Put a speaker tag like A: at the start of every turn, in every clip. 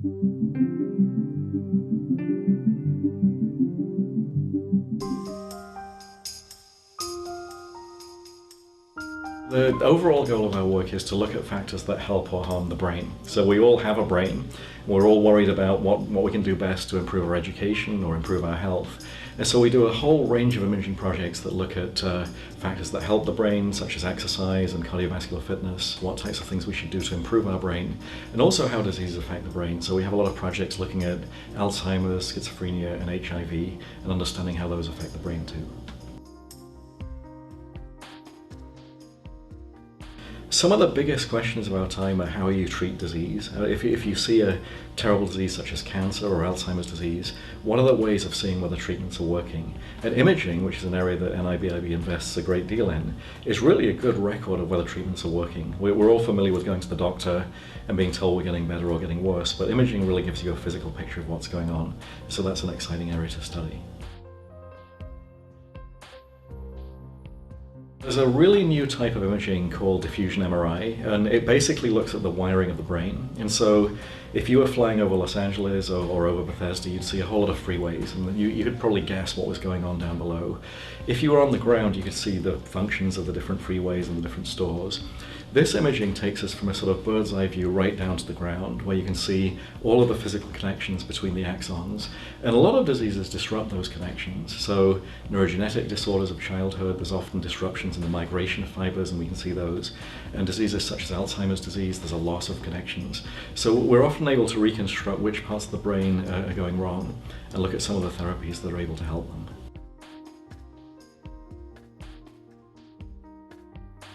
A: The overall goal of our work is to look at factors that help or harm the brain. So we all have a brain. We're all worried about what we can do best to improve our education or improve our health. And so we do a whole range of imaging projects that look at factors that help the brain, such as exercise and cardiovascular fitness, what types of things we should do to improve our brain, and also how diseases affect the brain. So we have a lot of projects looking at Alzheimer's, schizophrenia, and HIV, and understanding how those affect the brain too. Some of the biggest questions of our time are how you treat disease. If you see a terrible disease such as cancer or Alzheimer's disease, what are the ways of seeing whether treatments are working? And imaging, which is an area that NIBIB invests a great deal in, is really a good record of whether treatments are working. We're all familiar with going to the doctor and being told we're getting better or getting worse, but imaging really gives you a physical picture of what's going on. So that's an exciting area to study. There's a really new type of imaging called diffusion MRI, and it basically looks at the wiring of the brain. And so if you were flying over Los Angeles or over Bethesda, you'd see a whole lot of freeways, and you could probably guess what was going on down below. If you were on the ground, you could see the functions of the different freeways and the different stores. This imaging takes us from a sort of bird's eye view right down to the ground, where you can see all of the physical connections between the axons. And a lot of diseases disrupt those connections. So neurogenetic disorders of childhood, there's often disruptions in the migration of fibers, and we can see those. And diseases such as Alzheimer's disease, there's a loss of connections. So we're often able to reconstruct which parts of the brain are going wrong and look at some of the therapies that are able to help them.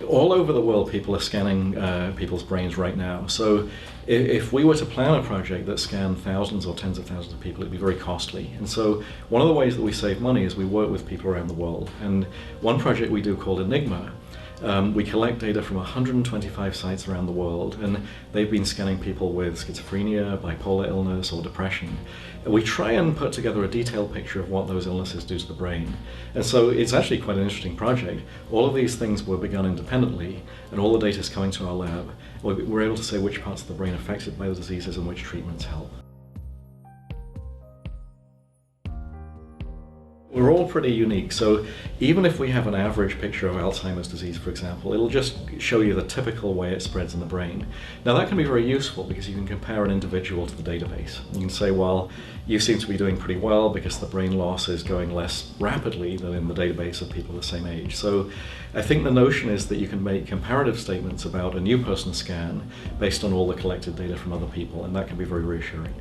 A: All over the world, people are scanning people's brains right now. So if we were to plan a project that scanned thousands or tens of thousands of people, it'd be very costly. And so one of the ways that we save money is we work with people around the world. And one project we do called Enigma, we collect data from 125 sites around the world, and they've been scanning people with schizophrenia, bipolar illness, or depression. And we try and put together a detailed picture of what those illnesses do to the brain. And so it's actually quite an interesting project. All of these things were begun independently, and all the data is coming to our lab. We're able to say which parts of the brain are affected by the diseases and which treatments help. We're all pretty unique, so even if we have an average picture of Alzheimer's disease, for example, it'll just show you the typical way it spreads in the brain. Now that can be very useful because you can compare an individual to the database. You can say, well, you seem to be doing pretty well because the brain loss is going less rapidly than in the database of people the same age. So I think the notion is that you can make comparative statements about a new person scan based on all the collected data from other people, and that can be very reassuring.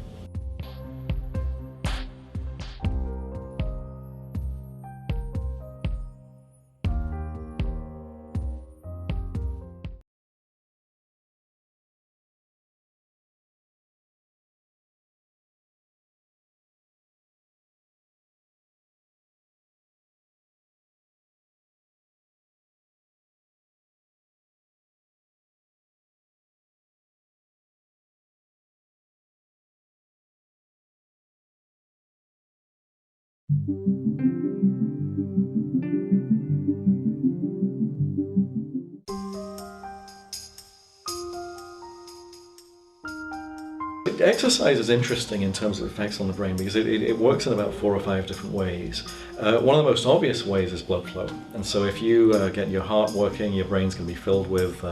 A: Exercise is interesting in terms of effects on the brain because it works in about 4 or 5 different ways. One of the most obvious ways is blood flow. And so if you get your heart working, your brain's going to be filled with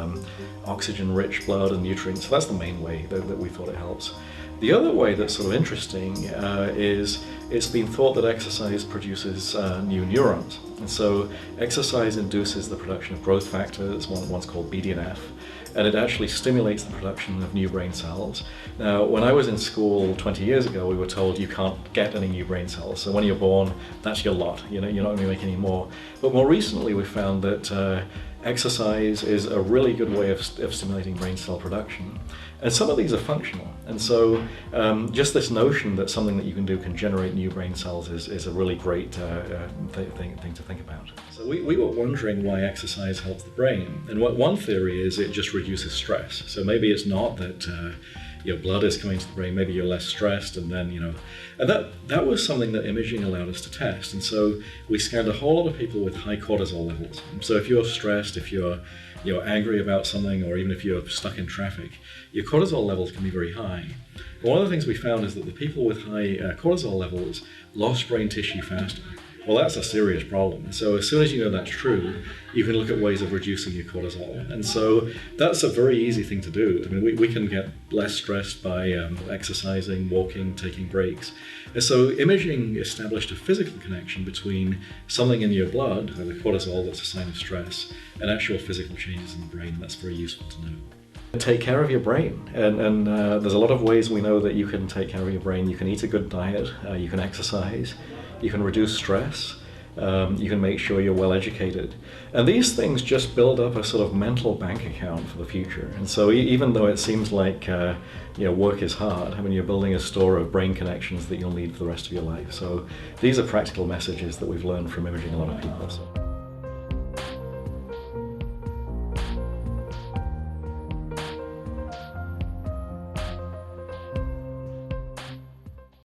A: oxygen-rich blood and nutrients. So that's the main way that we thought it helps. The other way that's sort of interesting is it's been thought that exercise produces new neurons. And so exercise induces the production of growth factors, one's called BDNF, and it actually stimulates the production of new brain cells. Now, when I was in school 20 years ago, we were told you can't get any new brain cells. So when you're born, that's your lot. You're not going to make any more. But more recently, we found that exercise is a really good way of stimulating brain cell production. And some of these are functional. And so just this notion that something that you can do can generate new brain cells is a really great thing to think about. So we were wondering why exercise helps the brain. And one theory is it just reduces stress. So maybe it's not that your blood is coming to the brain, maybe you're less stressed, and then, and that was something that imaging allowed us to test. And so we scanned a whole lot of people with high cortisol levels. So if you're stressed, if you're you're angry about something, or even if you're stuck in traffic, your cortisol levels can be very high. One of the things we found is that the people with high cortisol levels lost brain tissue faster. Well, that's a serious problem. So as soon as you know that's true, you can look at ways of reducing your cortisol. And so that's a very easy thing to do. I mean, we can get less stressed by exercising, walking, taking breaks. And so imaging established a physical connection between something in your blood, the cortisol that's a sign of stress, and actual physical changes in the brain. That's very useful to know. Take care of your brain, and there's a lot of ways we know that you can take care of your brain. You can eat a good diet, you can exercise, you can reduce stress, you can make sure you're well educated. And these things just build up a sort of mental bank account for the future. And so even though it seems like work is hard, I mean, you're building a store of brain connections that you'll need for the rest of your life. So these are practical messages that we've learned from imaging a lot of people. So.